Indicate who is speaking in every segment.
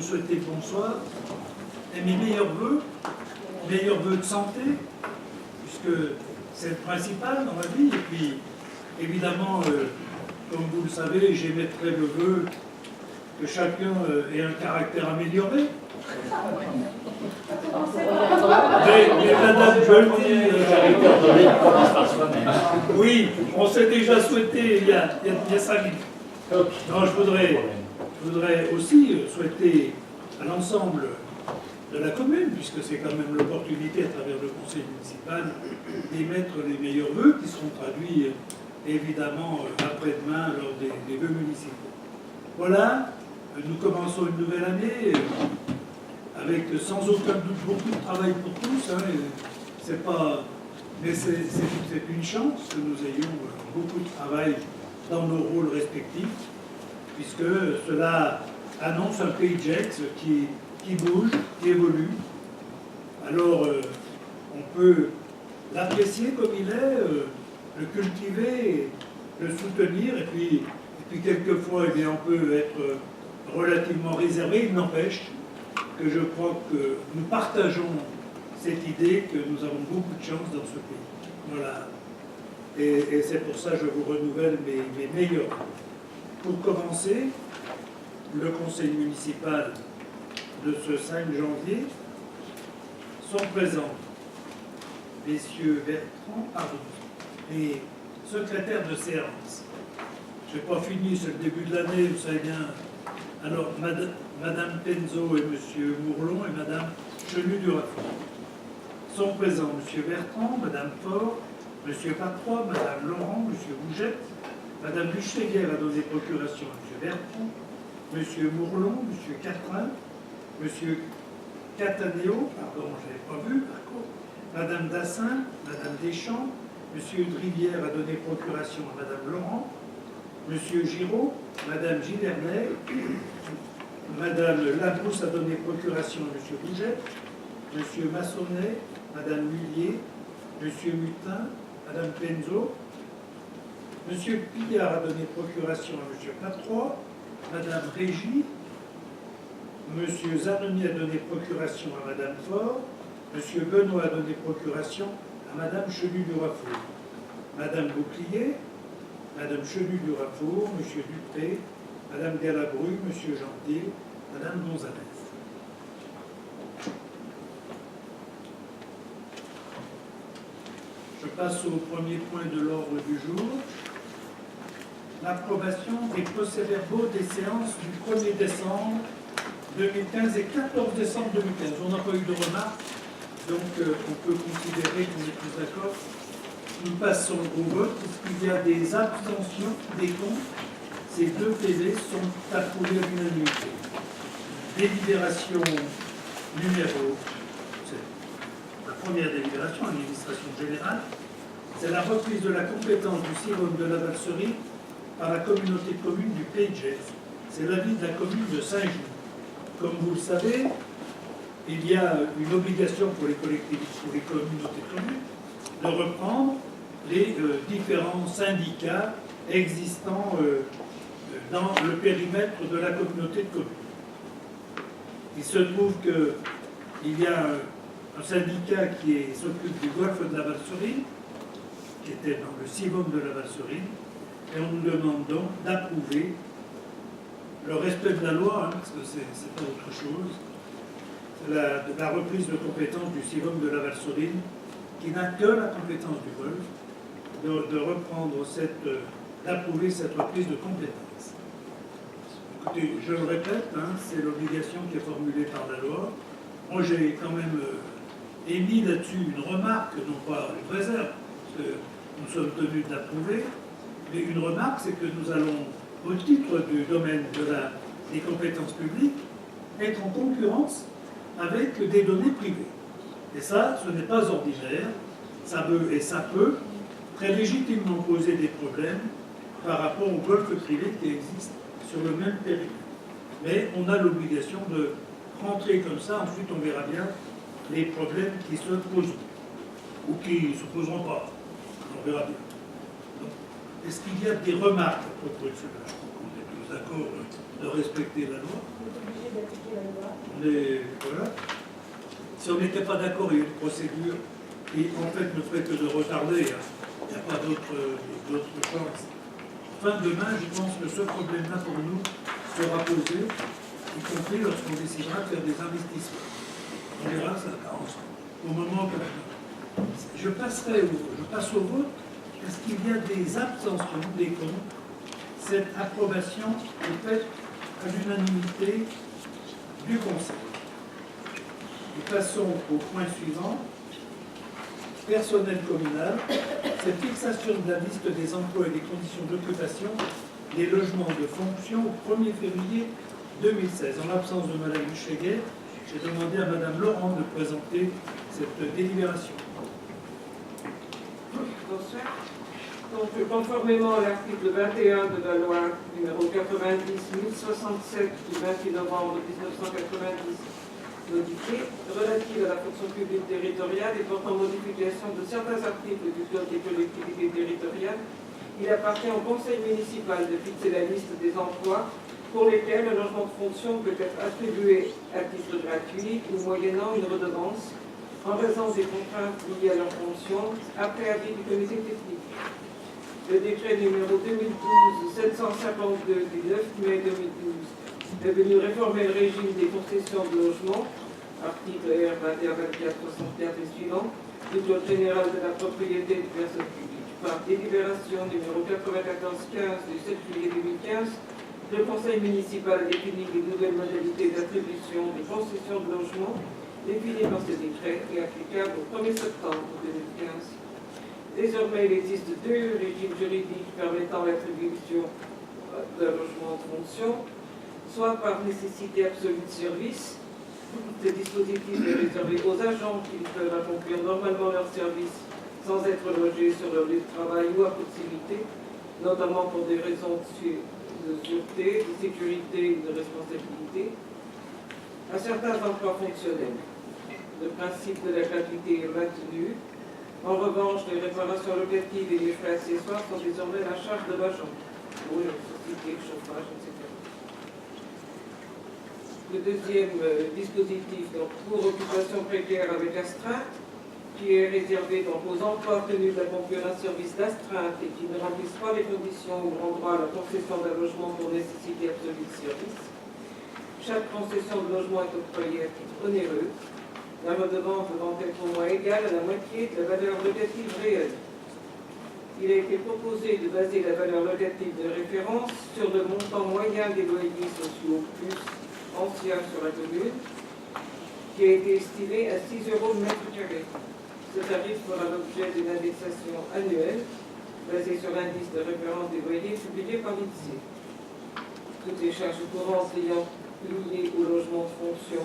Speaker 1: souhaiter le bonsoir et mes meilleurs vœux de santé, puisque c'est le principal dans la vie. Et puis, évidemment, comme vous le savez, j'émettrai le vœu que chacun ait un caractère amélioré. Mais madame, je le dis, oui, on s'est déjà souhaité il y a 5 minutes. Non, je voudrais aussi souhaiter à l'ensemble de la commune, puisque c'est quand même l'opportunité à travers le conseil municipal d'émettre les meilleurs vœux qui seront traduits évidemment après-demain lors des vœux municipaux. Voilà, nous commençons une nouvelle année avec sans aucun doute beaucoup de travail pour tous. Mais c'est une chance que nous ayons beaucoup de travail dans nos rôles respectifs, puisque cela annonce un pays Gex qui bouge, qui évolue. Alors, on peut l'apprécier comme il est, le cultiver, le soutenir, et puis quelquefois, eh bien, on peut être relativement réservé. Il n'empêche que je crois que nous partageons cette idée que nous avons beaucoup de chance dans ce pays. Voilà. Et c'est pour ça que je vous renouvelle mes meilleurs. Pour commencer, le conseil municipal de ce 5 janvier sont présents messieurs Bertrand, et secrétaire de séance. Je n'ai pas fini, c'est le début de l'année, vous savez bien. Alors, Madame Penzo et Monsieur Mourlon et Madame Chenu-Durafort sont présents. Monsieur Bertrand, Madame Faure, Monsieur Patrois, Madame Laurent, Monsieur Bougette, Madame Ducheguer a donné procuration à Monsieur Bertrand, Monsieur Mourlon, Monsieur Catrin, Monsieur Cataneo, pardon, je n'avais pas vu, par contre, Madame Dassin, Madame Deschamps, Monsieur Drivière a donné procuration à Madame Laurent, Monsieur Giraud, Madame Gilernay, Madame Labrousse a donné procuration à Monsieur Bougette, Monsieur Massonnet, Madame Mullier, Monsieur Mutin, Madame Penzo, Monsieur Pillard a donné procuration à Monsieur Patrois, Madame Régie, Monsieur Zanoni a donné procuration à Madame Faure, Monsieur Benoît a donné procuration à Madame Chenu-Durafour, Madame Bouclier, Madame Chenu-Durafour, Monsieur Dupré, Madame Galabru, Monsieur Gentil, Madame Gonzalez. Je passe au premier point de l'ordre du jour. L'approbation des procès-verbaux des séances du 1er décembre 2015 et 14 décembre 2015. On n'a pas eu de remarques, donc on peut considérer qu'on est tous d'accord. Nous passons au vote. Est-ce qu'il y a des abstentions, des comptes? Ces 2 PV sont approuvés à l'unanimité. Délibération numéro, c'est la première délibération, administration générale, c'est la reprise de la compétence du CIROM de la Valserie par la communauté de communes du Pays de Gex. C'est l'avis de la commune de Saint-Gilles. Comme vous le savez, il y a une obligation pour les collectivités, pour les communautés de communes, de reprendre les différents syndicats existants dans le périmètre de la communauté de communes. Il se trouve qu'il y a un syndicat qui s'occupe du golfe de la Valserie, qui était dans le CIVOM de la Valserie, et on nous demande donc d'approuver le respect de la loi, parce que c'est pas autre chose, la reprise de compétence du CIVOM de la Valserie, qui n'a que la compétence du golfe, de reprendre d'approuver cette reprise de compétence. Écoutez, je le répète, c'est l'obligation qui est formulée par la loi. Moi, j'ai quand même émis là-dessus une remarque, non pas une réserve, parce que nous sommes tenus d'approuver, mais une remarque, c'est que nous allons, au titre du domaine des compétences publiques, être en concurrence avec des données privées. Et ça, ce n'est pas ordinaire, ça peut très légitimement poser des problèmes par rapport au golfe privé qui existe sur le même périmètre. Mais on a l'obligation de rentrer comme ça, ensuite on verra bien les problèmes qui se poseront, ou qui ne se poseront pas, on verra bien. Est-ce qu'il y a des remarques à propos de cela? Je crois qu'on est tous d'accord de respecter la loi.
Speaker 2: On est obligé d'appliquer la loi.
Speaker 1: Voilà. Si on n'était pas d'accord, il y a une procédure qui, en fait, ne ferait que de retarder. Hein. Il n'y a pas d'autre chance. Enfin, demain, je pense que ce problème-là, pour nous, sera posé, y compris lorsqu'on décidera de faire des investissements. On verra ça au moment que... Je passe au vote, parce qu'il y a des abstentions des comptes. Cette approbation est faite à l'unanimité du Conseil. Nous passons au point suivant. Personnel communal, cette fixation de la liste des emplois et des conditions d'occupation des logements de fonction au 1er février 2016. En l'absence de Mme Hucheguet, j'ai demandé à Mme Laurent de présenter cette délibération.
Speaker 3: Bonsoir. Donc, conformément à l'article 21 de la loi numéro 90-1067 du 28 novembre 1990, modifiée, relative à la fonction publique territoriale et portant modification de certains articles du Code des collectivités territoriales, il appartient au Conseil municipal de fixer la liste des emplois pour lesquels un logement de fonction peut être attribué à titre gratuit ou moyennant une redevance en raison des contraintes liées à leur fonction, après avis du comité technique. Le décret numéro 2012-752 du 9 mai 2012 est venu réformer le régime des concessions de logement, article R 21-24-64 et suivant, du Code général de la propriété des personnes publiques. Par délibération numéro 94-15 du 7 juillet 2015, le Conseil municipal a défini les nouvelles modalités d'attribution des concessions de logement définies par ce décret et applicables au 1er septembre 2015. Désormais, il existe deux régimes juridiques permettant l'attribution d'un logement de fonction, soit par nécessité absolue de service. Ce dispositif est réservé aux agents qui peuvent accomplir normalement leur service sans être logés sur leur lieu de travail ou à proximité, notamment pour des raisons de sûreté, de sécurité ou de responsabilité, à certains emplois fonctionnels. Le principe de la gratuité est maintenu. En revanche, les réparations locatives et les frais accessoires sont désormais à la charge de l'agent, pour une société, chauffage, etc. Le deuxième dispositif, donc, pour occupation précaire avec astreinte, qui est réservé donc, aux emplois tenus d'accomplir un service d'astreinte et qui ne remplissent pas les conditions ouvrant droit à la concession d'un logement pour nécessité absolue de service. Chaque concession de logement est octroyée à titre onéreux, la redevance devant être au moins égale à la moitié de la valeur locative réelle. Il a été proposé de baser la valeur locative de référence sur le montant moyen des loyers sociaux plus anciens sur la commune, qui a été estimé à 6 € le mètre carré. Ce tarif fera l'objet d'une indexation annuelle basée sur l'indice de référence des loyers publié par l'INSEE. Toutes les charges courantes ayant liées au logement de fonction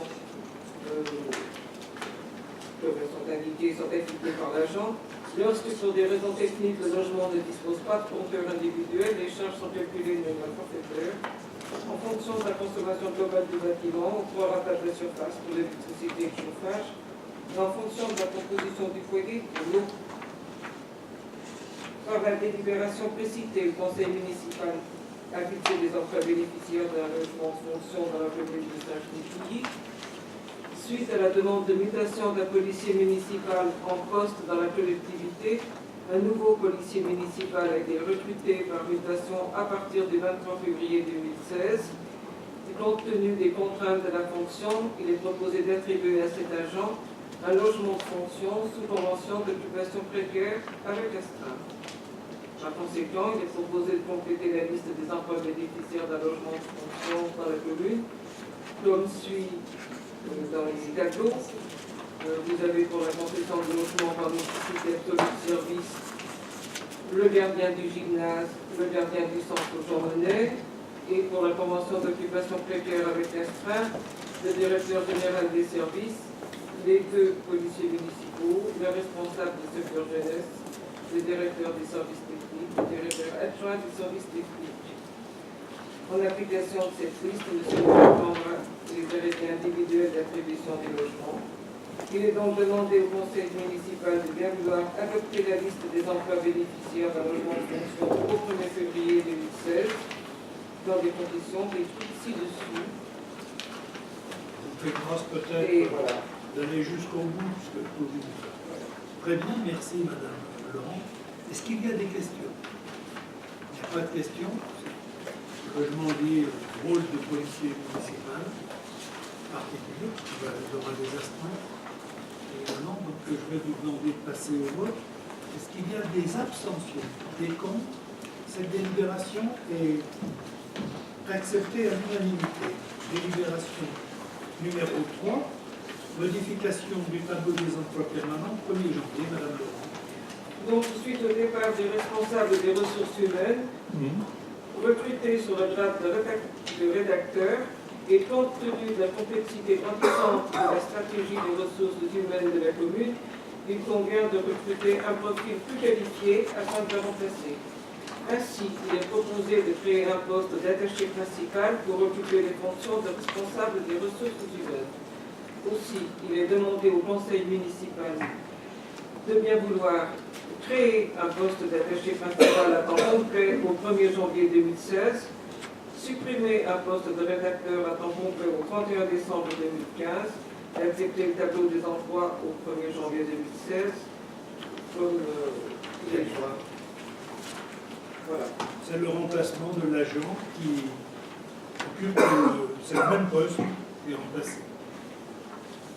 Speaker 3: sont indiquées, sont effectuées par l'agent. Lorsque, pour des raisons techniques, le logement ne dispose pas de compteur individuel, les charges sont calculées de manière forfaitaire en fonction de la consommation globale du bâtiment, au prorata de la surface pour l'électricité et le chauffage, et en fonction de la composition du foyer pour l'eau. Par la délibération précitée, le conseil municipal a fixé les emplois bénéficiaires d'un logement de fonction dans la commune de Saint-Genis-Pouilly. Suite à la demande de mutation d'un policier municipal en poste dans la collectivité, un nouveau policier municipal a été recruté par mutation à partir du 23 février 2016. Et compte tenu des contraintes de la fonction, il est proposé d'attribuer à cet agent un logement de fonction sous convention d'occupation précaire avec astreinte. Par conséquent, il est proposé de compléter la liste des emplois bénéficiaires d'un logement de fonction dans la commune, comme suit dans les tableaux. Vous avez pour la concession de logement par nécessité absolue de service le gardien du gymnase, le gardien du centre Jean Monnet, et pour la convention d'occupation précaire avec astreinte, le directeur général des services, les deux policiers municipaux, le responsable du secteur jeunesse, le directeur des services techniques, le directeur adjoint des services techniques. En application de cette liste, M. le maire prendra les arrêtés individuels d'attribution des logements. Il est donc demandé au conseil municipal de bien vouloir adopter la liste des emplois bénéficiaires d'un logement de fonction au 1er février 2016, dans des conditions décrites ci-dessus.
Speaker 1: vous faites grâce
Speaker 3: Et
Speaker 1: peut-être
Speaker 3: voilà.
Speaker 1: d'aller jusqu'au bout, puisque le Covid. Très bien, merci Madame Laurent. Est-ce qu'il y a des questions? Il n'y a pas de questions. Je demandais le rôle de policier municipal particulier, il y aura des astreintes également, donc je vais vous demander de passer au vote. Est-ce qu'il y a des abstentions, des contre? Cette délibération est acceptée à l'unanimité. Délibération numéro 3, modification du tableau des emplois permanents, 1er janvier, Madame Laurent.
Speaker 3: Donc, suite au départ du responsable des ressources humaines, recruté sur le grade de rédacteur, et compte tenu de la complexité grandissante de la stratégie des ressources humaines de la commune, il convient de recruter un profil plus qualifié afin de le remplacer. Ainsi, il est proposé de créer un poste d'attaché principal pour occuper les fonctions de responsable des ressources humaines. Aussi, il est demandé au conseil municipal de bien vouloir créer un poste d'attaché principal à temps complet au 1er janvier 2016, supprimer un poste de rédacteur à temps complet au 31 décembre 2015 et accepter le tableau des emplois au 1er janvier 2016 comme il est joint. Voilà.
Speaker 1: C'est le remplacement de l'agent qui occupe c'est le même poste qui est remplacé.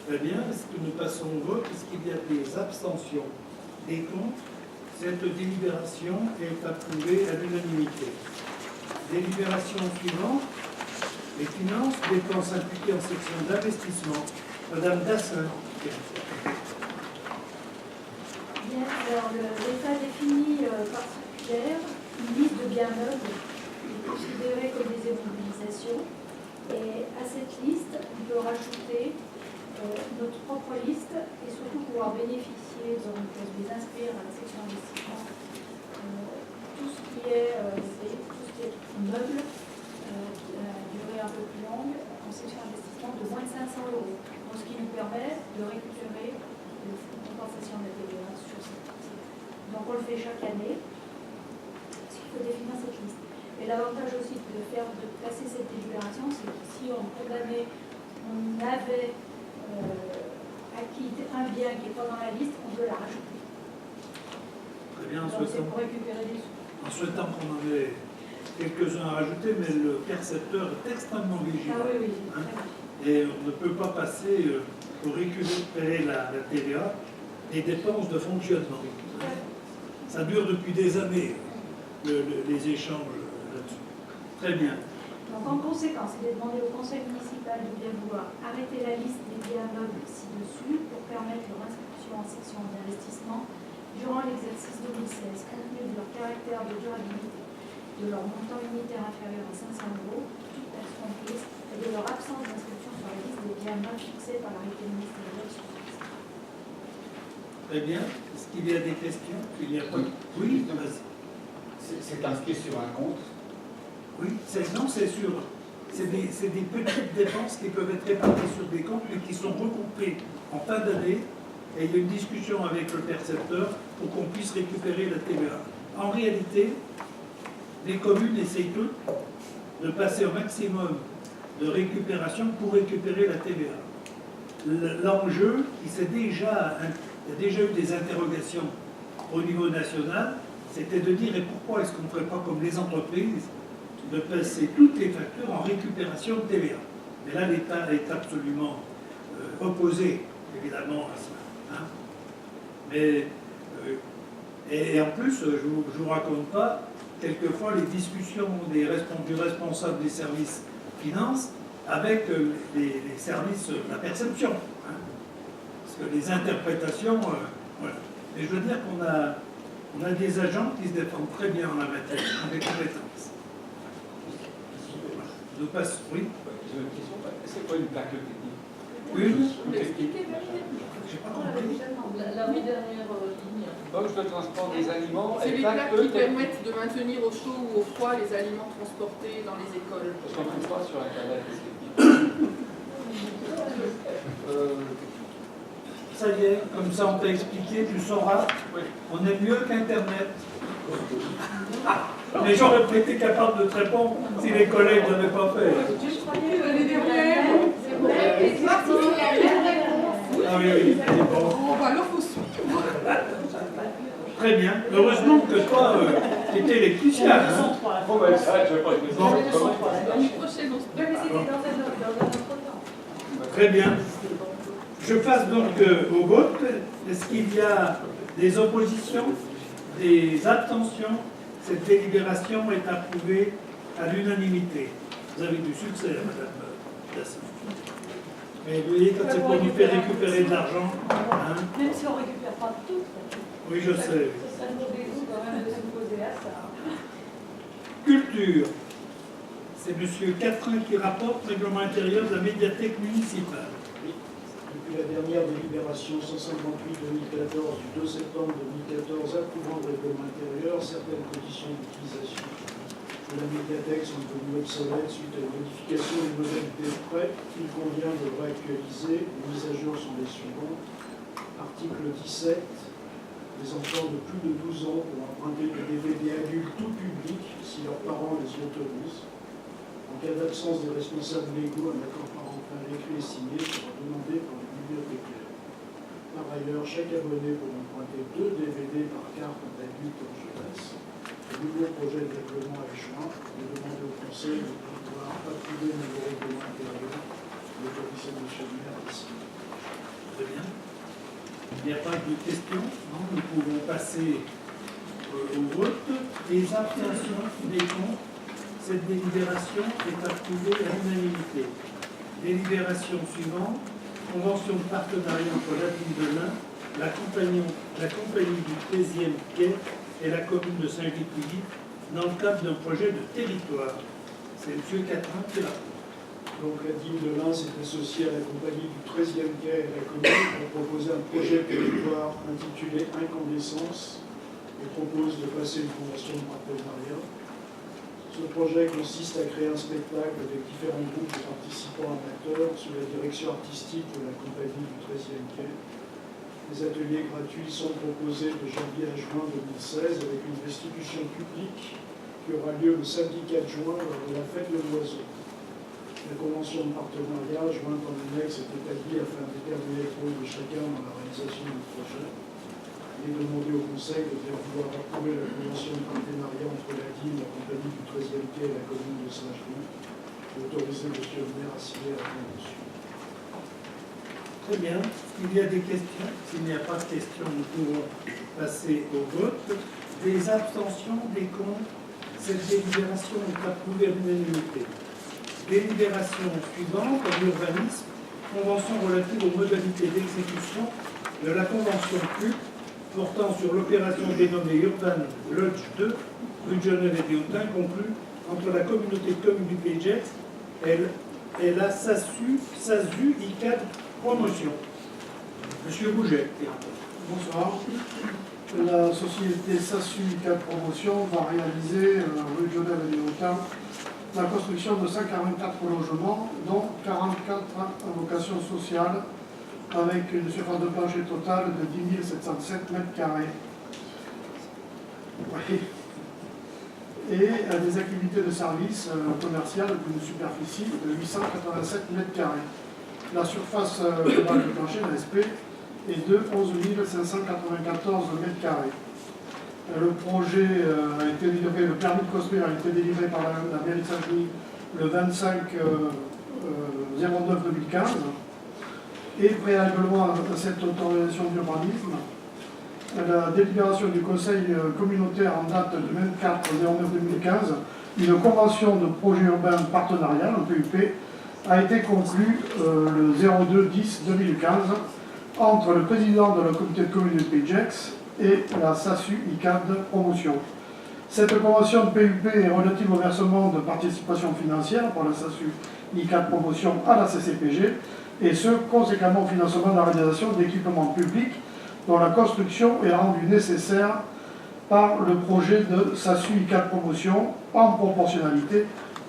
Speaker 1: Très bien, est-ce que nous passons au vote? Est-ce qu'il y a des abstentions, des contre? Cette délibération est approuvée à l'unanimité. Délibération suivante, les finances, dépenses impliquées en section d'investissement. Madame Dassin.
Speaker 2: Bien, alors l'État définit par circulaire une liste de biens meubles considérés comme des immobilisations. Et à cette liste, on peut rajouter notre propre liste et surtout pouvoir bénéficier, donc les inscrire à la section investissement, tout ce qui est meuble, à durée un peu plus longue, en section investissement de moins de 500 €. Donc, ce qui nous permet de récupérer une compensation de la TVA sur cette liste. Donc on le fait chaque année, parce qu'il faut définir cette liste. Et l'avantage aussi de passer cette délibération, c'est que si on condamnait, on avait acquis un bien qui n'est pas dans la liste, on peut la rajouter.
Speaker 1: Très bien,
Speaker 2: Donc c'est pour récupérer des sous.
Speaker 1: en souhaitant qu'on en ait quelques-uns à rajouter, mais le percepteur est extrêmement vigilant.
Speaker 2: Ah oui, oui,
Speaker 1: Hein?
Speaker 2: très bien.
Speaker 1: Et on ne peut pas passer pour récupérer la TVA des dépenses de fonctionnement. Ça dure depuis des années, les échanges là-dessus. Très bien.
Speaker 2: Donc en conséquence, il est demandé au conseil municipal de bien vouloir arrêter la liste des biens meubles ci-dessus pour permettre leur inscription en section d'investissement durant l'exercice 2016, compte tenu de leur caractère de durabilité, de leur montant unitaire inférieur à 500 €, toute taxe comprise, et de leur absence d'inscription sur la liste des biens meubles fixés par l'arrêté ministériel sur ce.
Speaker 1: Très bien. Est-ce qu'il y a des questions? Il y a pas... Oui, vas-y.
Speaker 4: C'est inscrit sur un compte.
Speaker 1: Oui, non, c'est sûr. C'est des petites dépenses qui peuvent être réparties sur des comptes, mais qui sont recoupées en fin d'année. Et il y a une discussion avec le percepteur pour qu'on puisse récupérer la TVA. En réalité, les communes essayent toutes de passer au maximum de récupération pour récupérer la TVA. L'enjeu, il y a déjà eu des interrogations au niveau national, c'était de dire, et pourquoi est-ce qu'on ne ferait pas comme les entreprises, de passer toutes les factures en récupération de TVA. Mais là, l'État est absolument opposé, évidemment, à ça. Hein. Mais, et en plus, je ne vous raconte pas, quelquefois, les discussions du responsable des services finances avec les services de la perception. Hein. Parce que les interprétations, voilà. Mais je veux dire qu'on a des agents qui se défendent très bien en la matière, avec compétences. Nous passons, oui.
Speaker 4: J'ai une question. C'est quoi une plaque technique?
Speaker 1: Une.
Speaker 2: J'ai pas compris.
Speaker 5: La dernière ligne.
Speaker 4: Box de transport des aliments.
Speaker 5: C'est
Speaker 4: et
Speaker 5: les
Speaker 4: plaque
Speaker 5: plaques qui
Speaker 4: technique.
Speaker 5: permettent de maintenir au chaud ou au froid les aliments transportés dans les écoles.
Speaker 4: Parce qu'on ne trouve pas sur Internet.
Speaker 1: Ça y est, comme ça on t'a expliqué, tu sauras,
Speaker 4: Oui.
Speaker 1: on est mieux qu'Internet. Mais j'aurais pas été capable de te répondre si les collègues n'avaient pas fait.
Speaker 5: L'année dernière.
Speaker 2: C'est vrai que c'est la même réponse.
Speaker 1: Ah oui, oui, c'est bon.
Speaker 5: Bon, bah alors faut suivre.
Speaker 1: Très bien. Heureusement que toi, tu étais électricien. Hein.
Speaker 4: Bon, ben, ça, je vais pas être
Speaker 1: Bon.
Speaker 5: L'année prochaine, on se
Speaker 2: Oui, mais c'était dans un autre temps.
Speaker 1: Très bien. Je passe donc au vote. Est-ce qu'il y a des oppositions, des abstentions? Cette délibération est approuvée à l'unanimité. Vous avez du succès, Madame Dassin. Mais vous voyez, quand c'est pour nous faire récupérer de l'argent, hein,
Speaker 6: Même si on ne récupère pas tout,
Speaker 1: oui, je sais.
Speaker 6: ça nous dégoûte quand même de s'opposer à ça.
Speaker 1: Culture. C'est M. Catrin qui rapporte règlement intérieur de la médiathèque municipale.
Speaker 7: Depuis la dernière délibération 158-2014 du 2 septembre 2014 approuvant le règlement intérieur, certaines conditions d'utilisation de la médiathèque sont devenues obsolètes suite à une modification des modalités de prêt qu'il convient de réactualiser. Les mises à jour sont les suivantes. Article 17. Les enfants de plus de 12 ans pourront emprunter des DVD adultes tout public si leurs parents les y autorisent. En cas d'absence des responsables légaux, un accord parental écrit et signé sera demandé par le bibliothécaire. Par ailleurs, chaque abonné pourra emprunter 2 DVD par carte d'adulte en jeunesse. Le nouveau projet de règlement est joint et demandé au Conseil de pouvoir approuver le nouveau règlement intérieur. L'autorisé de M. le maire ici.
Speaker 1: Très bien. Il n'y a pas de questions. Non, nous pouvons passer au vote. Les abstentions, des comptes. Cette délibération est approuvée à l'unanimité. Délibération suivante. Convention de partenariat entre la ville de l'Ain, la compagnie du 13e quai et la commune de Saint-Gilles-Pouilly dans le cadre d'un projet de territoire. C'est M. Catrin qui rapporte.
Speaker 7: Donc la ville de l'Ain s'est associée à la compagnie du 13e quai et à la commune pour proposer un projet de territoire intitulé Incandescence et propose de passer une convention de partenariat. Ce projet consiste à créer un spectacle avec différents groupes de participants amateurs sous la direction artistique de la compagnie du 13e quai. Les ateliers gratuits sont proposés de janvier à juin 2016 avec une restitution publique qui aura lieu le samedi 4 juin lors de la fête de l'oiseau. La convention de partenariat jointe en annexe est établie afin de déterminer le rôle de chacun dans la réalisation du projet. Il est demandé au Conseil de bien vouloir approuver la convention de partenariat entre la ville, la compagnie du 13e quai et la commune de Saint-Gelais, et autoriser M. le maire à signer la convention.
Speaker 1: Très bien. Il y a des questions. S'il n'y a pas de questions, nous pouvons passer au vote. Des abstentions, des comptes. Cette délibération est approuvée à l'unanimité. Délibération suivante, en urbanisme, convention relative aux modalités d'exécution de la convention CUP portant sur l'opération dénommée Urban Lodge 2, rue de Genève et des Hautins, conclue entre la communauté de communes du Pays de Gex et la SASU ICAD Promotion. Monsieur Bouget.
Speaker 8: Bonsoir. La société SASU ICAD Promotion va réaliser, rue de Genève et des Hautins, la construction de 144 logements, dont 44 à vocation sociale, avec une surface de plancher totale de 10 707 m². Oui. Et des activités de services commerciales d'une superficie de 887 m². La surface globale du plancher, l'ASP, est de 11 594 m². Le projet a été délivré, le permis de construire a été délivré par la mairie de Saint-Denis le 25/09/2015. Et préalablement à cette autorisation d'urbanisme, la délibération du conseil communautaire en date du 24/09/2015, une convention de projet urbain partenarial, un PUP, a été conclue le 02/10/2015 entre le président de la communauté de communes du Pays de Gex et la SASU ICAD Promotion. Cette convention de PUP est relative au versement de participation financière par la SASU ICAD Promotion à la CCPG, et ce, conséquemment au financement de la réalisation d'équipements publics dont la construction est rendue nécessaire par le projet de SASU ICAD Promotion en proportionnalité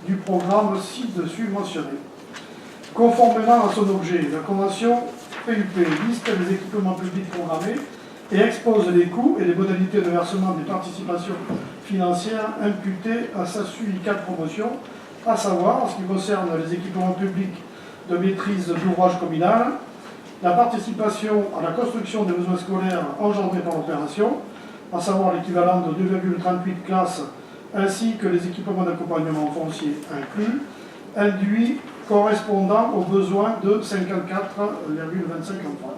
Speaker 8: du programme ci-dessus mentionné. Conformément à son objet, la convention PUP liste les équipements publics programmés et expose les coûts et les modalités de versement des participations financières imputées à SASU ICAT Promotion, à savoir, en ce qui concerne les équipements publics de maîtrise d'ouvrage communal, la participation à la construction des besoins scolaires engendrés par l'opération, à savoir l'équivalent de 2,38 classes, ainsi que les équipements d'accompagnement foncier inclus, induit correspondant aux besoins de 54,25 enfants.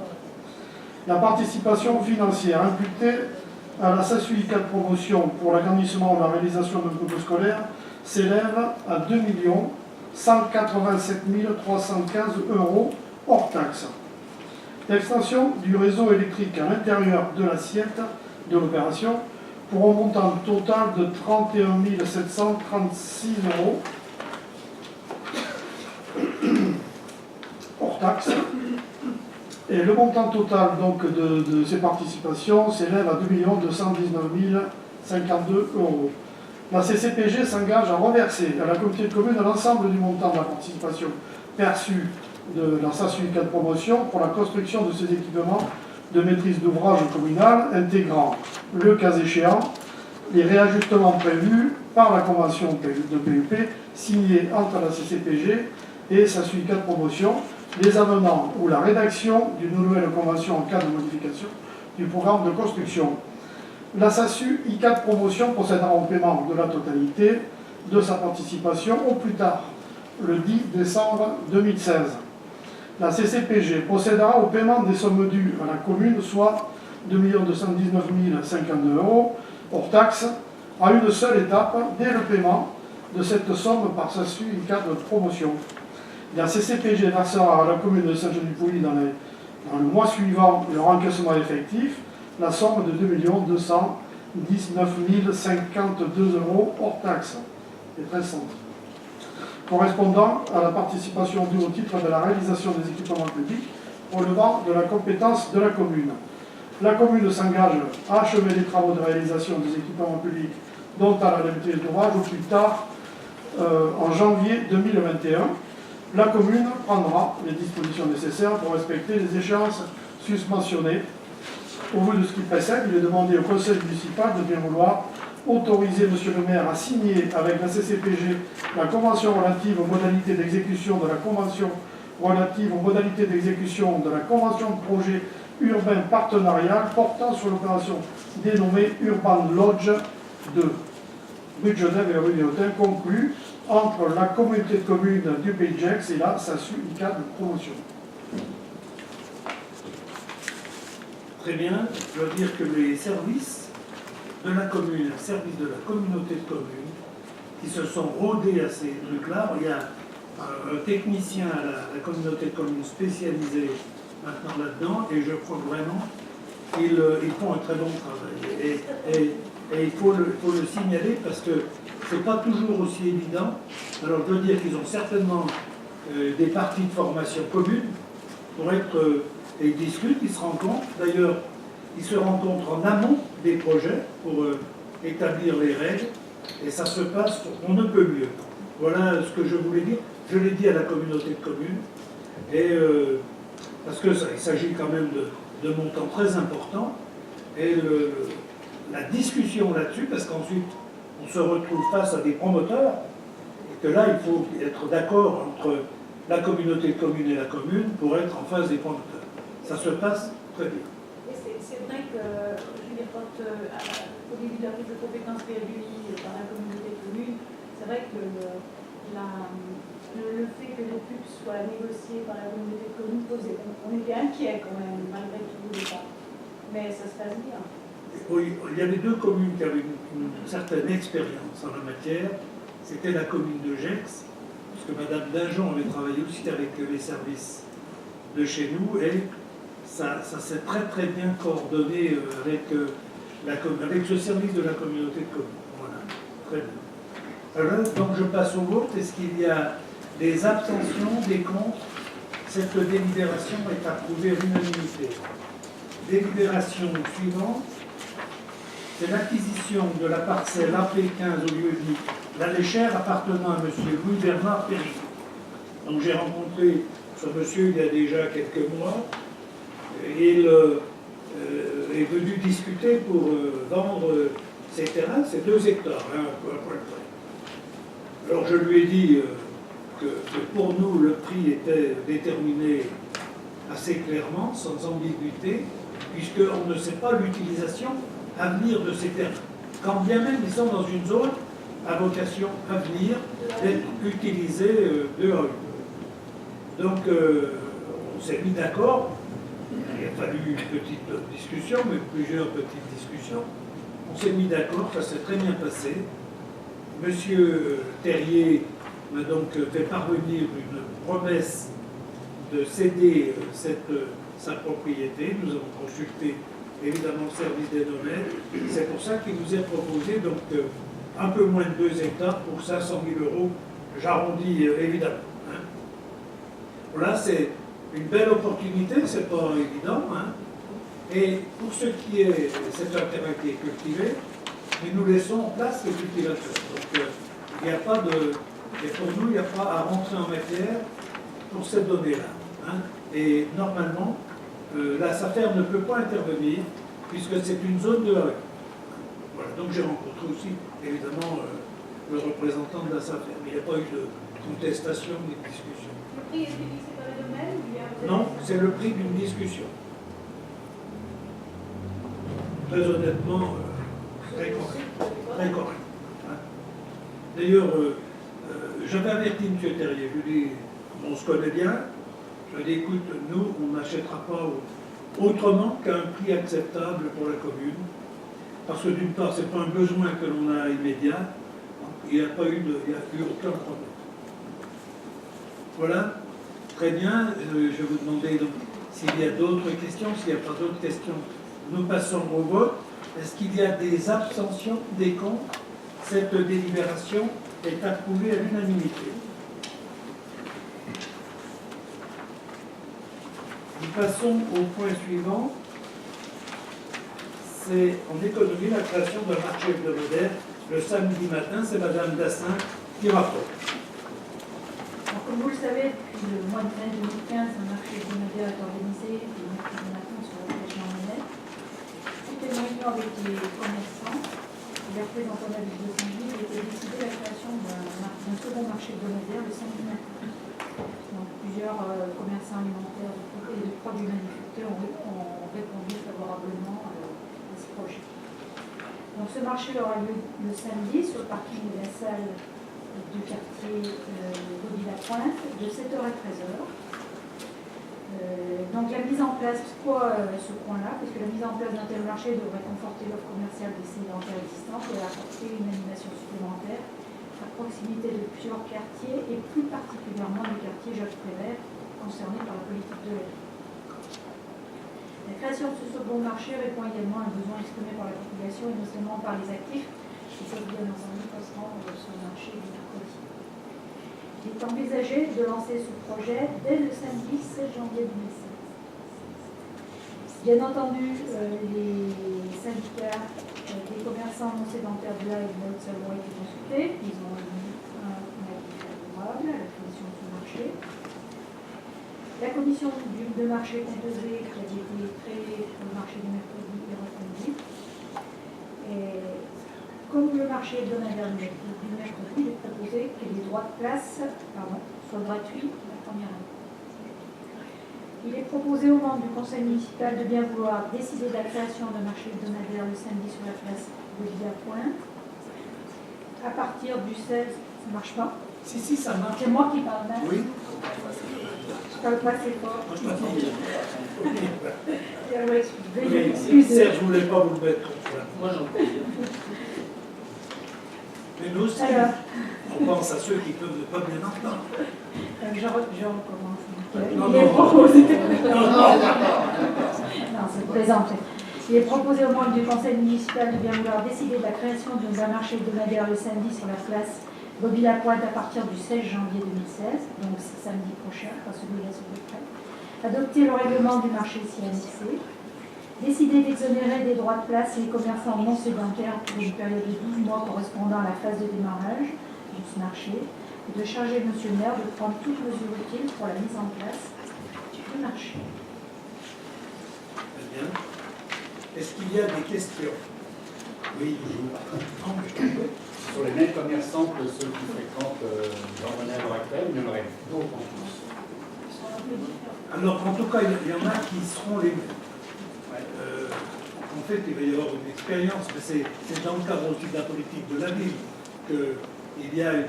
Speaker 8: La participation financière imputée à la SASU ICAT Promotion pour l'agrandissement ou la réalisation d'un groupe scolaire s'élève à 2 187 315 € hors taxe. L'extension du réseau électrique à l'intérieur de l'assiette de l'opération pour un montant total de 31 736 € hors taxe. Et le montant total donc, de ces participations s'élève à 2 219 052 €. La CCPG s'engage à reverser à la communauté de communes l'ensemble du montant de la participation perçue de la SASU ICAT Promotion pour la construction de ces équipements de maîtrise d'ouvrage communal intégrant, le cas échéant, les réajustements prévus par la convention de PUP signée entre la CCPG et SASU ICAT Promotion, les avenants ou la rédaction d'une nouvelle convention en cas de modification du programme de construction. La SASU ICAT Promotion procédera au paiement de la totalité de sa participation au plus tard le 10 décembre 2016. La CCPG procédera au paiement des sommes dues à la commune, soit 2 219 052 € hors taxe, à une seule étape dès le paiement de cette somme par SASU ICAT Promotion. La CCPG versera à la commune de Saint-Jean-du-Pouilly dans le mois suivant leur encaissement effectif la somme de 2 219 052 € hors taxe et 13 centimes, correspondant à la participation due au titre de la réalisation des équipements publics relevant de la compétence de la commune. La commune s'engage à achever les travaux de réalisation des équipements publics dont elle a la maîtrise d'ouvrage au plus tard en janvier 2021. La commune prendra les dispositions nécessaires pour respecter les échéances susmentionnées. Au vu de ce qui précède, il est demandé au conseil municipal de bien vouloir autoriser M. le maire à signer avec la CCPG la convention relative aux modalités d'exécution de la convention relative aux modalités d'exécution de la convention de projet urbain partenarial portant sur l'opération dénommée Urban Lodge 2, rue de Genève et rue des Hôtels, conclue entre la communauté de communes du Pays de Gex et la SASU ICAT de Promotion.
Speaker 1: Très bien, je dois dire que les services de la commune, les services de la communauté de communes, qui se sont rodés à ces trucs-là, il y a un technicien à la communauté de communes spécialisé maintenant là-dedans, et je crois vraiment qu'ils font un très bon travail. Et il faut le signaler parce que c'est pas toujours aussi évident. Alors je veux dire qu'ils ont certainement des parties de formation communes pour être... et ils discutent, ils se rencontrent. D'ailleurs, ils se rencontrent en amont des projets pour établir les règles. Et ça se passe, on ne peut mieux. Voilà ce que je voulais dire. Je l'ai dit à la communauté de communes. Et parce qu'il s'agit quand même de montants très importants. Et la discussion là-dessus, parce qu'ensuite, on se retrouve face à des promoteurs. Et que là, il faut être d'accord entre la communauté de communes et la commune pour être en face des promoteurs. Ça se passe très bien.
Speaker 6: Et c'est vrai que, je veux dire, quand au début de la prise de compétences réduite par la communauté de communes, c'est vrai que le fait que les pubs soient négociés par la communauté de communes posait. On était inquiets quand même, malgré tout au départ. Mais ça se passe bien.
Speaker 1: Oui, il y avait deux communes qui avaient une certaine expérience en la matière. C'était la commune de Gex, puisque Madame Dinjon avait travaillé aussi avec les services de chez nous, et ça s'est très très bien coordonné avec ce service de la communauté de communes. Voilà, très bien. Alors, donc je passe au vote. Est-ce qu'il y a des abstentions, des contre? Cette délibération est approuvée à l'unanimité. Délibération suivante, c'est l'acquisition de la parcelle AP15 au lieu dit La Léchère appartenant à M. Louis-Bernard Perry. Donc j'ai rencontré ce monsieur il y a déjà quelques mois. Il est venu discuter pour vendre ces terrains, c'est 2 hectares, hein, à point près. Alors je lui ai dit que pour nous, le prix était déterminé assez clairement, sans ambiguïté, puisqu'on ne sait pas l'utilisation à venir de ces terrains. Quand bien même ils sont dans une zone à vocation à venir d'être utilisés de haut. Donc on s'est mis d'accord, il a fallu une petite discussion, mais plusieurs petites discussions. On s'est mis d'accord, ça s'est très bien passé. Monsieur Terrier m'a donc fait parvenir une promesse de céder sa propriété. Nous avons consulté évidemment le service des domaines. C'est pour ça qu'il nous est proposé donc un peu moins de 2 hectares pour 500 000 €. J'arrondis évidemment. Hein. Voilà, c'est une belle opportunité, c'est pas évident. Hein. Et pour ce qui est cet terrain qui est cultivé, nous laissons en place les cultivateurs. Donc il n'y a pas de. Et pour nous, il n'y a pas à rentrer en matière pour cette donnée-là. Hein. Et normalement, la SAFER ne peut pas intervenir puisque c'est une zone de haie. Voilà. Donc j'ai rencontré aussi, évidemment, le représentant de la SAFER. Mais il n'y a pas eu de contestation ni de discussion.
Speaker 6: Le prix est fixé par le domaine ou bien
Speaker 1: Non, c'est le prix d'une discussion. Très honnêtement, très correct. Très correct. Hein. D'ailleurs, j'avais averti M. Terrier, je lui ai dit, on se connaît bien, je lui ai dit, écoute, nous, on n'achètera pas autrement qu'à un prix acceptable pour la commune, parce que d'une part, ce n'est pas un besoin que l'on a immédiat, il n'y a eu aucun problème. Voilà, très bien, je vais vous demander donc, s'il y a d'autres questions, s'il n'y a pas d'autres questions, nous passons au vote. Est-ce qu'il y a des abstentions, des contre? Cette délibération est approuvée à l'unanimité. Nous passons au point suivant. C'est en économie la création d'un marché hebdomadaire le samedi matin. C'est Madame Dassin qui rapporte.
Speaker 2: Alors, comme vous le savez, depuis le mois de mai 2015, un marché hebdomadaire est organisé le mercredi matin sur la région Monnaie. C'était une réunion avec les commerçants, les représentants de la ville de Saint-Gilles, il était décidé la création d'un second marché hebdomadaire le samedi matin. Donc plusieurs commerçants alimentaires et de produits manufacturés ont répondu favorablement à ce projet. Donc ce marché aura lieu le samedi sur le parking de la salle du quartier Gaudi-la-Pointe de 7h à 13h. Donc la mise en place, pourquoi ce point-là? Parce que la mise en place d'un tel marché devrait conforter l'offre commerciale des sédentaires existants et apporter une animation supplémentaire à proximité de plusieurs quartiers et plus particulièrement du quartier Jacques Prévert concerné par la politique de la ville. La création de ce second marché répond également à un besoin exprimé par la population et non seulement par les actifs qui peuvent bien entendu pas se rendre sur le marché du mercredi. Il est envisagé de lancer ce projet dès le samedi 16 janvier 2016. Bien entendu, les syndicats des commerçants non sédentaires de la et de la Haute-Savoie ont été consultés. Ils ont émis un avis favorable à la création de ce marché. La commission de marché composée qui a été créée pour le marché du mercredi est reconduite. Et comme le marché hebdomadaire du mercredi, il est proposé que les droits de place soient gratuits la première année. Il est proposé aux membres du conseil municipal de bien vouloir décider de la création d'un marché hebdomadaire le samedi sur la place de Gaudi-la-Pointe. À partir du 16, ça ne marche pas.
Speaker 1: Si, ça marche.
Speaker 2: C'est moi qui parle là.
Speaker 1: Oui.
Speaker 2: Je parle pas assez fort.
Speaker 1: Moi, je m'attends bien.
Speaker 2: Veuillez
Speaker 1: Oui,
Speaker 2: m'excuser.
Speaker 1: Serge, je ne voulais pas vous le mettre contre ça.
Speaker 4: Moi j'en prie.
Speaker 1: Mais nous aussi,
Speaker 2: Alors.
Speaker 1: on pense à ceux qui ne peuvent pas bien entendre.
Speaker 2: Je recommence.
Speaker 1: Non,
Speaker 2: Il est
Speaker 1: non.
Speaker 2: proposé.
Speaker 1: Non.
Speaker 2: Non, c'est plaisanté. Il est proposé aux membres du conseil municipal de bien vouloir décider de la création d'un marché hebdomadaire le samedi sur la place Gaudi-la-Pointe à partir du 16 janvier 2016, donc c'est samedi prochain, pas celui-là, celui près. Adopter le règlement du marché CNC. Décider d'exonérer des droits de place les commerçants non sédentaires pour une période de 12 mois correspondant à la phase de démarrage de ce marché. Et de charger M. le maire de prendre toutes mesures utiles pour la mise en place du marché.
Speaker 1: Très bien. Est-ce qu'il y a des questions? Oui, toujours.
Speaker 4: Sur les mêmes commerçants que ceux qui fréquentent Jean-Monnet à l'heure actuelle, il y en aurait d'autres en plus.
Speaker 1: Alors, en tout cas, il y en a qui seront les mêmes. En fait, il va y avoir une expérience, mais c'est dans le cadre aussi de la politique de la ville qu'il y a un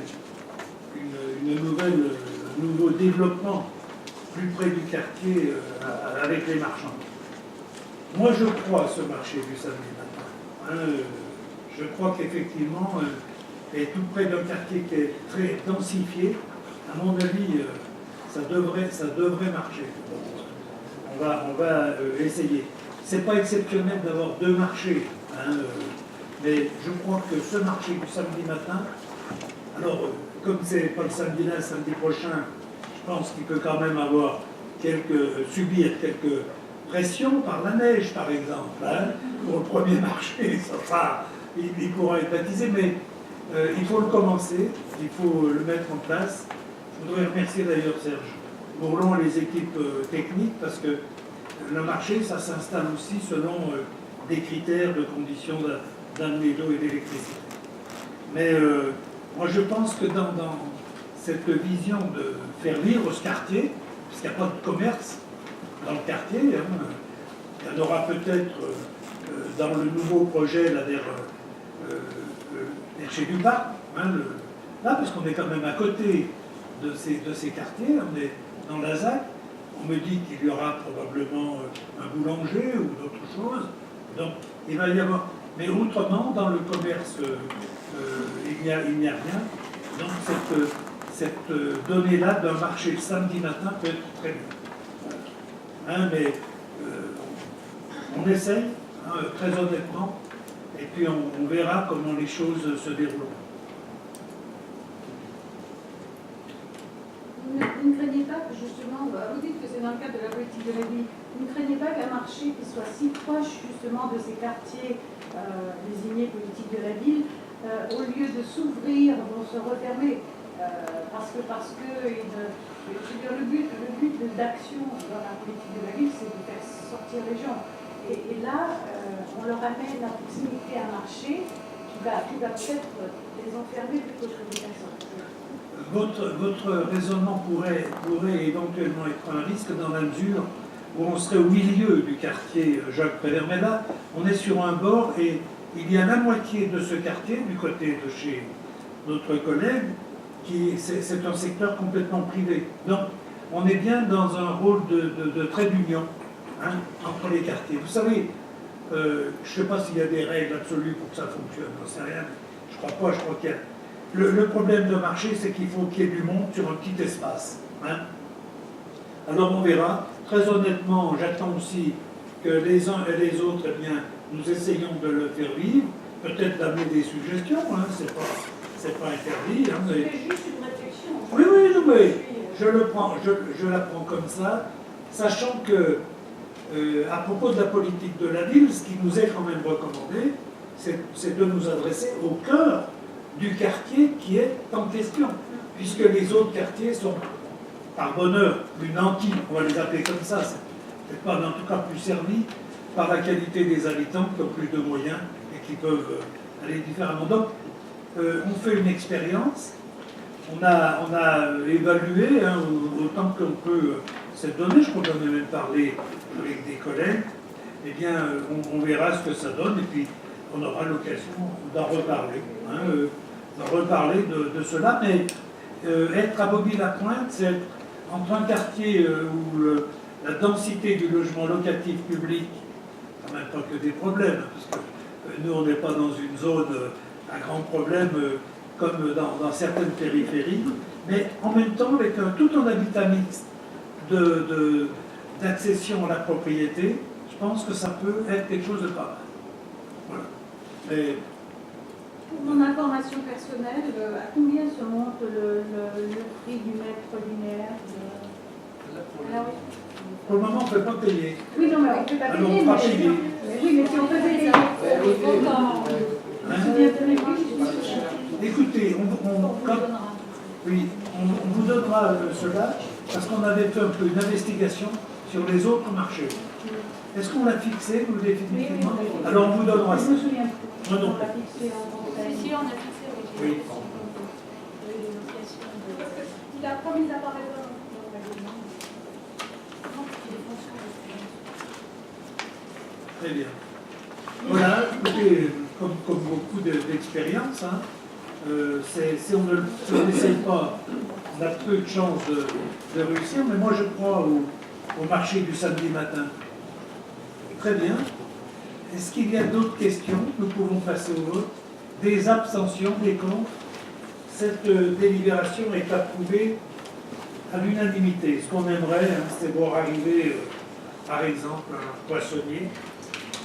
Speaker 1: nouveau développement plus près du quartier avec les marchands. Moi, je crois à ce marché du samedi matin. Je crois qu'effectivement, et tout près d'un quartier qui est très densifié, à mon avis, ça devrait marcher. On va essayer. C'est pas exceptionnel d'avoir deux marchés, mais je crois que ce marché du samedi matin, alors comme c'est pas le samedi là, le samedi prochain, je pense qu'il peut quand même subir quelques pressions par la neige, par exemple. Pour le premier marché, il pourra être baptisé, mais il faut le commencer, il faut le mettre en place. Je voudrais remercier d'ailleurs Serge Bourlon et les équipes techniques, parce que le marché, ça s'installe aussi selon des critères de conditions d'amener d'eau et d'électricité. Mais moi, je pense que dans cette vision de faire vivre ce quartier, puisqu'il n'y a pas de commerce dans le quartier, il y en aura peut-être dans le nouveau projet là, vers chez Dupas, là, parce qu'on est quand même à côté de ces quartiers, on est dans la ZAC. On me dit qu'il y aura probablement un boulanger ou d'autres choses. Donc, il va y avoir. Mais autrement, dans le commerce, il n'y a rien. Donc, cette donnée-là d'un marché le samedi matin peut être très bien. Mais on essaye, très honnêtement, et puis on verra comment les choses se déroulent.
Speaker 6: Vous ne craignez pas que justement, vous dites que c'est dans le cadre de la politique de la ville, vous ne craignez pas qu'un marché qui soit si proche justement de ces quartiers désignés politique de la ville, au lieu de s'ouvrir, vont se refermer parce que je veux dire, le but d'action dans la politique de la ville, c'est de faire sortir les gens. Et là, on leur amène à proximité un marché qui va peut-être les enfermer plutôt que les faire sortir.
Speaker 1: Votre raisonnement pourrait éventuellement être un risque dans la mesure où on serait au milieu du quartier Jacques Prévert. Mais là, on est sur un bord et il y a la moitié de ce quartier, du côté de chez notre collègue, c'est un secteur complètement privé. Donc, on est bien dans un rôle de trait d'union entre les quartiers. Vous savez, je ne sais pas s'il y a des règles absolues pour que ça fonctionne, j'en sais rien. Je ne crois pas, je crois qu'il y a... Le problème de marché, c'est qu'il faut qu'il y ait du monde sur un petit espace. Alors on verra. Très honnêtement, j'attends aussi que les uns et les autres, eh bien, nous essayons de le faire vivre. Peut-être d'amener des suggestions, c'est pas interdit.
Speaker 6: C'est juste une réflexion.
Speaker 1: Oui, mais je la prends comme ça, sachant que, à propos de la politique de la ville, ce qui nous est quand même recommandé, c'est de nous adresser au cœur du quartier qui est en question, puisque les autres quartiers sont, par bonheur, plus nantis, on va les appeler comme ça, c'est pas en tout cas plus servis par la qualité des habitants qui ont plus de moyens et qui peuvent aller différemment. Donc, on fait une expérience, on a évalué autant qu'on peut cette donnée, je crois qu'on en a même parlé avec des collègues, eh bien, on verra ce que ça donne, et puis on aura l'occasion d'en reparler. D'en reparler de cela, mais être à Bobby-la-Pointe, c'est être entre un quartier où la densité du logement locatif public, quand même pas que des problèmes, parce que nous on n'est pas dans une zone à grands problèmes comme dans certaines périphéries, mais en même temps avec tout un habitat mixte d'accession à la propriété, je pense que ça peut être quelque chose de pas mal. Voilà. Mais,
Speaker 6: pour mon information personnelle, à combien se monte le prix du mètre linéaire
Speaker 1: pour le moment, on ne peut pas payer.
Speaker 6: Oui, non, mais on ne peut pas
Speaker 1: Alors,
Speaker 6: payer.
Speaker 1: on va payer.
Speaker 6: Oui, mais si on peut payer.
Speaker 1: Écoutez, on vous donnera cela parce qu'on avait fait un peu une investigation sur les autres marchés. Est-ce qu'on l'a fixé, nous, définitivement?
Speaker 6: Oui, oui,
Speaker 1: Alors, on vous donnera
Speaker 6: Je
Speaker 1: ça.
Speaker 6: me souviens plus.
Speaker 1: Moi non
Speaker 6: On l'a fixé en conseil.
Speaker 2: Si, on a fixé,
Speaker 1: Oui.
Speaker 2: Il a promis d'apparaître.
Speaker 1: Très bien. Voilà, écoutez, comme beaucoup d'expériences, hein, si on ne l'essaye pas, on a peu de chances de réussir, mais moi je crois au marché du samedi matin. Très bien. Est-ce qu'il y a d'autres questions? Nous pouvons passer au vote. Des abstentions, des contre? Cette délibération est approuvée à l'unanimité. Ce qu'on aimerait, hein, c'est voir arriver, par exemple, un poissonnier.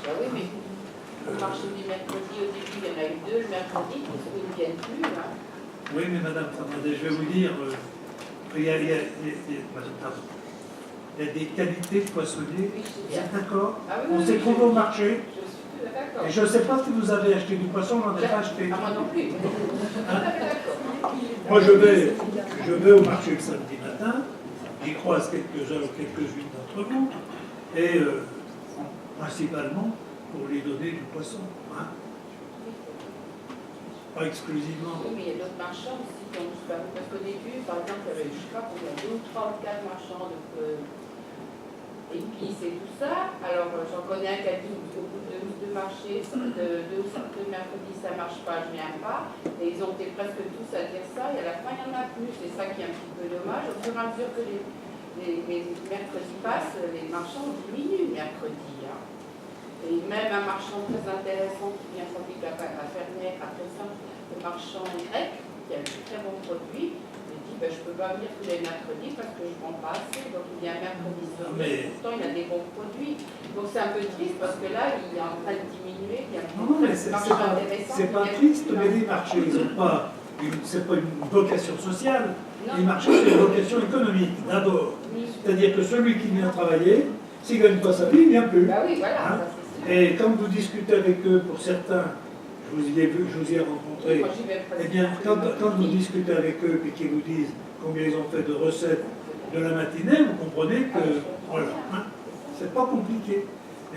Speaker 9: Ben oui, mais le marché du mercredi, au début, il y en a eu 2 le mercredi, parce qu'ils ne viennent plus. Hein.
Speaker 1: Oui, mais Madame Fernandez, je vais vous dire, il y a des qualités de poissonniers.
Speaker 9: Oui, je sais
Speaker 1: Vous
Speaker 9: bien.
Speaker 1: êtes d'accord?
Speaker 9: Ah oui,
Speaker 1: On
Speaker 9: oui,
Speaker 1: s'est
Speaker 9: oui,
Speaker 1: trouvé au marché.
Speaker 9: Je suis d'accord.
Speaker 1: Et je ne sais pas si vous avez acheté du poisson, on n'en a pas acheté.
Speaker 9: Ah, moi non plus. D'accord.
Speaker 1: Moi, je vais au marché le samedi matin, j'y croise quelques-uns ou quelques-unes d'entre vous, et principalement pour les donner du poisson. Hein. Pas exclusivement.
Speaker 9: Oui, mais il y a d'autres marchands aussi qui ont disparu. Parce qu'au début, par exemple, il y avait, je ne sais pas combien, 2 ou 3 ou 4 marchands d'épices et tout ça. Alors, j'en connais un qui a dit au bout de 2 marchés, de mercredi, ça ne marche pas, je ne viens pas. Et ils ont été presque tous à dire ça, et à la fin, il y en a plus. C'est ça qui est un petit peu dommage. Au fur et à mesure que les mercredis passent, les marchands diminuent mercredi. Hein. Et même un marchand très intéressant qui vient fabriquer à Fernière, à Pressin, le marchand grec, qui a de très bons produits, il dit ben, je ne peux pas venir tous les mercredis parce que je ne vends pas assez. Donc il vient mercredi soir. Pourtant, il a des bons produits. Donc c'est un peu triste parce que là, il est en train de diminuer. Il y a
Speaker 1: Non, mais c'est pas triste, mais les marchés, ils n'ont pas. C'est pas une vocation sociale.
Speaker 9: Non.
Speaker 1: Les marchés, c'est une vocation économique, d'abord. C'est-à-dire que celui qui vient travailler, s'il ne gagne pas sa vie, il ne vient plus.
Speaker 9: Bah oui, voilà.
Speaker 1: Hein?
Speaker 9: Ça, c'est sûr.
Speaker 1: Et quand vous discutez avec eux, pour certains, je vous y ai vu, je vous y ai rencontré,
Speaker 9: Moi, j'y vais presque.
Speaker 1: eh bien, quand vous discutez avec eux et qu'ils vous disent combien ils ont fait de recettes de la matinée, vous comprenez que, voilà, hein, c'est pas compliqué.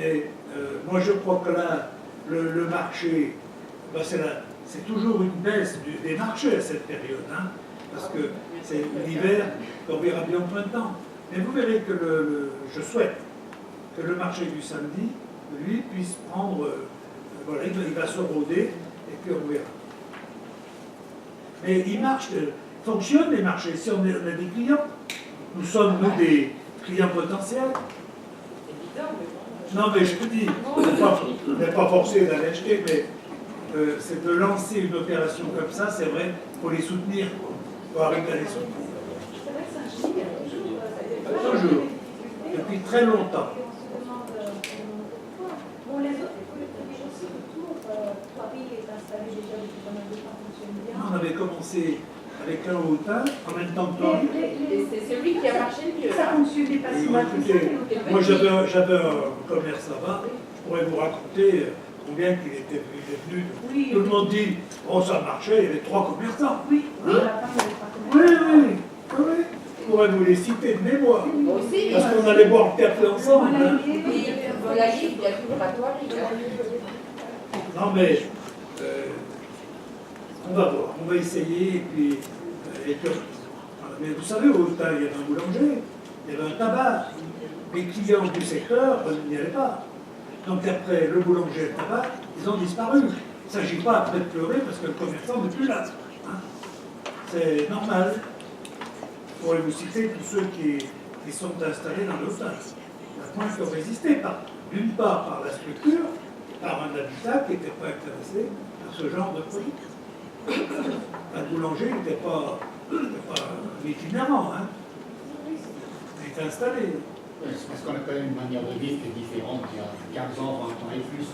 Speaker 1: Et moi, je crois que là, le marché, ben, c'est toujours une baisse des marchés à cette période, hein, parce que c'est l'hiver qu'on verra bien en plein temps. Mais vous verrez que je souhaite que le marché du samedi, lui, puisse prendre, voilà, il va se rôder, et puis on verra. Mais il marche, fonctionne les marchés. Si on a des clients, nous sommes, nous, des clients potentiels.
Speaker 9: C'est bizarre, mais bon.
Speaker 1: Non, mais je te dis, on n'est pas forcé d'aller acheter, mais c'est de lancer une opération comme ça, c'est vrai, il faut les soutenir, il faut arriver à les soutenir.
Speaker 2: C'est vrai que Saint-Gilles, il y a toujours.
Speaker 1: Toujours, depuis très longtemps.
Speaker 2: Et on se demande pourquoi. Bon, les autres collectivités aussi autour, Paris est installé déjà depuis pas mal de temps, fonctionne bien.
Speaker 1: On avait commencé avec un hautain, en même temps que Paris.
Speaker 9: Et c'est celui qui a marché le mieux.
Speaker 6: Ça
Speaker 9: hein.
Speaker 6: fonctionnait pas si mal que ça.
Speaker 1: Écoutez, moi j'avais un commerce là-bas, je pourrais vous raconter combien il est venu.
Speaker 6: Oui,
Speaker 1: Tout le monde dit, oh ça marchait, il y avait 3 commerçants.
Speaker 6: oui,
Speaker 1: Hein?
Speaker 6: à la fin, il n'y avait pas
Speaker 1: Oui,
Speaker 6: combien.
Speaker 1: oui. Je pourrais vous les citer de mémoire.
Speaker 9: Moi aussi.
Speaker 1: Parce qu'on allait boire le café ensemble. Hein.
Speaker 9: Et dans la livre, il y a toujours à toi.
Speaker 1: Non mais, on va voir, on va essayer, et puis mais vous savez, au Hautain, il y avait un boulanger, il y avait un tabac. Les clients du secteur n'y allaient pas. Donc après, le boulanger et le tabac, ils ont disparu. Il ne s'agit pas après de pleurer parce que le commerçant n'est plus là. Hein. C'est normal. Je pourrais vous citer tous ceux qui sont installés dans le Hautain. Maintenant, il faut résister, d'une part par la structure, par un habitat qui n'était pas intéressé par ce genre de produit. Un boulanger n'était pas un itinérant, hein. Il était installé.
Speaker 4: Oui, c'est parce qu'on a quand même une manière de vivre qui est différente il y a 15 ans, 20 ans et plus.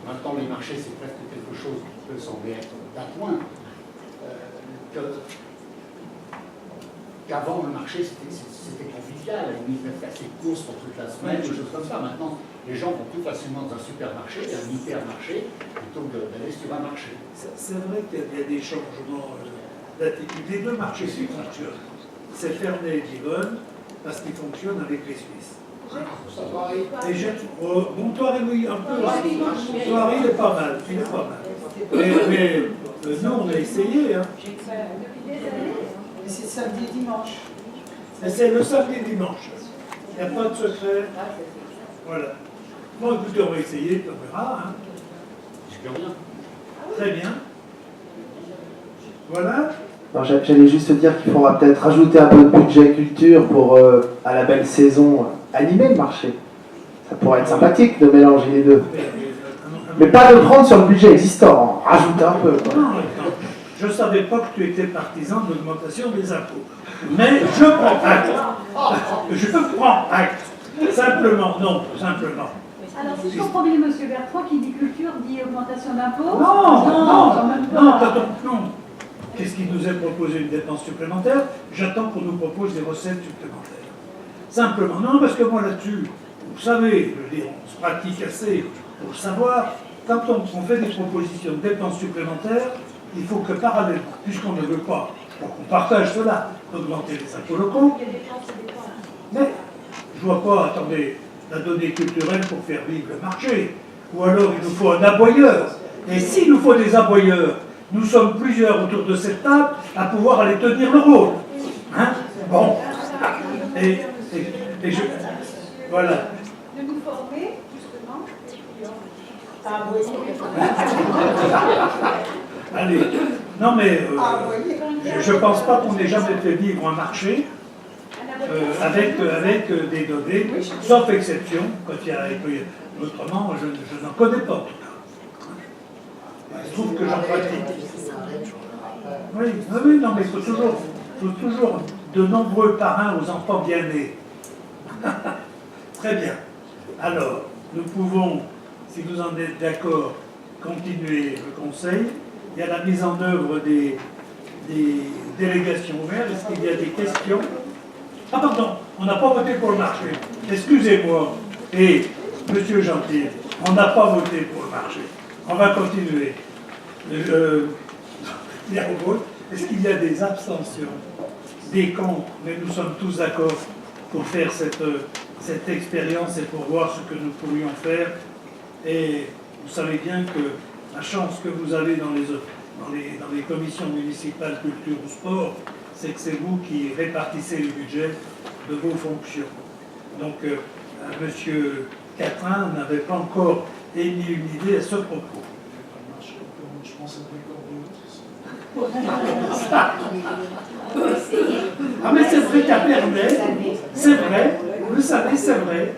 Speaker 4: Maintenant, les marchés, c'est presque quelque chose qui peut sembler être d'appoint. Qu'avant, le marché, c'était convivial. On y faire ses courses pour toute la semaine, des choses comme ça. Maintenant, les gens vont plus facilement dans un supermarché, un hypermarché, plutôt que d'aller sur un marché.
Speaker 1: C'est vrai qu'il y a des changements d'attitude. Les deux marchés qui fonctionnent, c'est Ferney et Divonne, parce qu'ils fonctionnent avec les Suisses. Et Montoire, oui, un peu. Montoire, il est pas mal. Il est pas mal. Mais nous, on a essayé. Hein.
Speaker 6: Et c'est samedi et dimanche.
Speaker 1: Et c'est le samedi et dimanche. Il n'y a pas de secret. Voilà. Bon, écoutez, on va essayer, on verra. Hein.
Speaker 4: Super bien.
Speaker 1: Très bien. Voilà.
Speaker 10: J'allais juste dire qu'il faudra peut-être rajouter un peu de budget culture pour, à la belle saison, animer le marché. Ça pourrait être sympathique de mélanger les deux. Mais pas de prendre sur le budget existant, rajouter un peu. Quoi.
Speaker 1: Non, je ne savais pas que tu étais partisan de l'augmentation des impôts. Mais je prends acte. Je prends acte. Simplement, non, simplement.
Speaker 6: Alors, si je comprends bien, M. Bertrand, qui dit culture, dit augmentation d'impôts?
Speaker 1: Non. Qu'est-ce qui nous est proposé? Une dépense supplémentaire? J'attends qu'on nous propose des recettes supplémentaires. Simplement. Non, parce que moi là-dessus, vous savez, je veux dire, on se pratique assez pour le savoir. Quand on fait des propositions de dépenses supplémentaires, il faut que parallèlement, puisqu'on ne veut pas, pour qu'on partage cela, augmenter les impôts locaux. Mais je ne vois pas, attendez, la donnée culturelle pour faire vivre le marché. Ou alors il nous faut un aboyeur. Et s'il nous faut des aboyeurs, nous sommes plusieurs autour de cette table à pouvoir aller tenir le rôle. Hein? Bon. Et je... Voilà.
Speaker 6: De nous former, justement.
Speaker 1: Allez. Non mais je ne pense pas qu'on ait jamais fait vivre un marché avec des données, sauf exception, quand il y a... Autrement, je n'en connais pas en tout cas. Il se trouve que j'en pratique. Oui, non, mais il faut toujours de nombreux parrains aux enfants bien nés. Très bien. Alors, nous pouvons, si vous en êtes d'accord, continuer le conseil. Il y a la mise en œuvre des délégations ouvertes. Est-ce qu'il y a des questions? Ah pardon, on n'a pas voté pour le marché. Excusez-moi. Et, Monsieur Gentil, on n'a pas voté pour le marché. On va continuer. Est-ce qu'il y a des abstentions, des contre? Mais nous sommes tous d'accord pour faire cette expérience et pour voir ce que nous pourrions faire. Et vous savez bien que la chance que vous avez dans les commissions municipales culture ou sport, c'est que c'est vous qui répartissez le budget de vos fonctions. Donc, Monsieur Catrin n'avait pas encore émis une idée à ce propos.
Speaker 7: Je pense à
Speaker 1: Ah mais c'est vrai qu'à Pernay, c'est vrai, vous le savez, c'est vrai.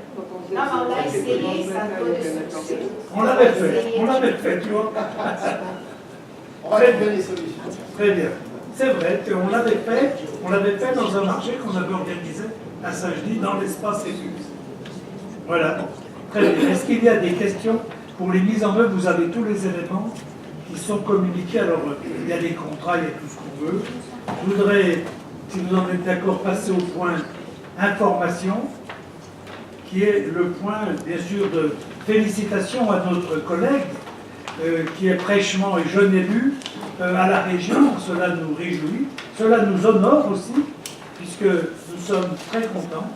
Speaker 9: Non, mais on l'a essayé, ça n'a pas de succès.
Speaker 1: On l'avait fait, tu vois.
Speaker 4: On va trouver des solutions.
Speaker 1: Très bien. C'est vrai qu'on l'avait fait dans un marché qu'on avait organisé à Saint-Genis, dans l'espace élu. Voilà. Très bien. Est-ce qu'il y a des questions pour les mises en œuvre? Vous avez tous les éléments qui sont communiqués. Alors, il y a des contrats, il y a tout ce qu'on veut. Je voudrais, si vous en êtes d'accord, passer au point information, qui est le point, bien sûr, de félicitations à notre collègue, qui est fraîchement et jeune élu à la région. Cela nous réjouit, cela nous honore aussi, puisque nous sommes très contents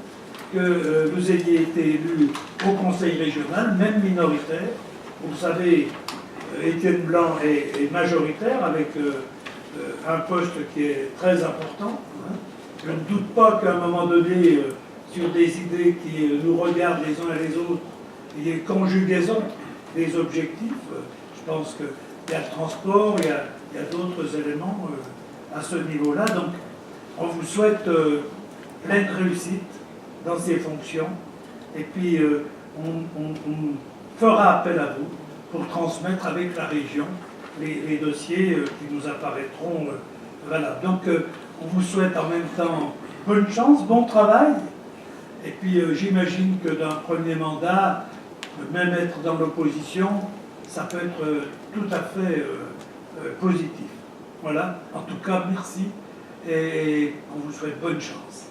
Speaker 1: que vous ayez été élu au conseil régional, même minoritaire. Vous savez, Étienne Blanc est majoritaire avec un poste qui est très important. Hein. Je ne doute pas qu'à un moment donné, sur des idées qui nous regardent les uns et les autres, il y ait conjugaison des objectifs. Je pense qu'il y a le transport, il y a d'autres éléments à ce niveau-là. Donc, on vous souhaite pleine réussite dans ces fonctions. Et puis, on fera appel à vous pour transmettre avec la région les dossiers qui nous apparaîtront valables. Donc, on vous souhaite en même temps bonne chance, bon travail. Et puis, j'imagine que d'un premier mandat, même être dans l'opposition, ça peut être tout à fait positif. Voilà. En tout cas, merci. Et on vous souhaite bonne chance.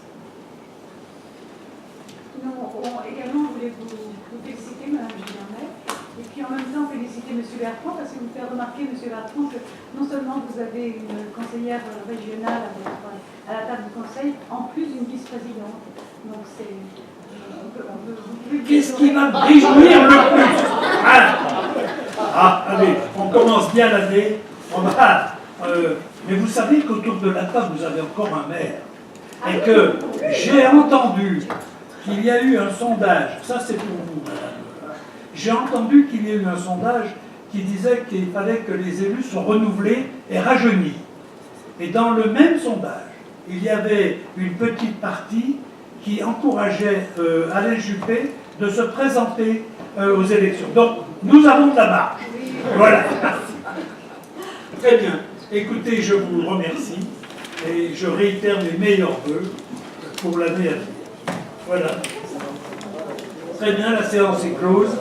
Speaker 6: Nous, également, on voulait vous féliciter, Mme Gilbernet, et puis en même temps féliciter M. Bertrand, parce que vous faire remarquer, M. Bertrand, que non seulement vous avez une conseillère régionale à la table du conseil, en plus une vice-présidente. Donc
Speaker 1: Qu'est-ce qui va me réjouir le plus? Allez, on commence bien l'année. Mais vous savez qu'autour de la table, vous avez encore un maire. Et que j'ai entendu qu'il y a eu un sondage, ça c'est pour vous, madame. J'ai entendu qu'il y a eu un sondage qui disait qu'il fallait que les élus soient renouvelés et rajeunis. Et dans le même sondage, il y avait une petite partie qui encourageait Alain Juppé de se présenter aux élections. Donc, nous avons de la marge. Voilà. Très bien. Écoutez, je vous remercie et je réitère mes meilleurs vœux pour l'année à venir. Voilà. Très bien, la séance est close.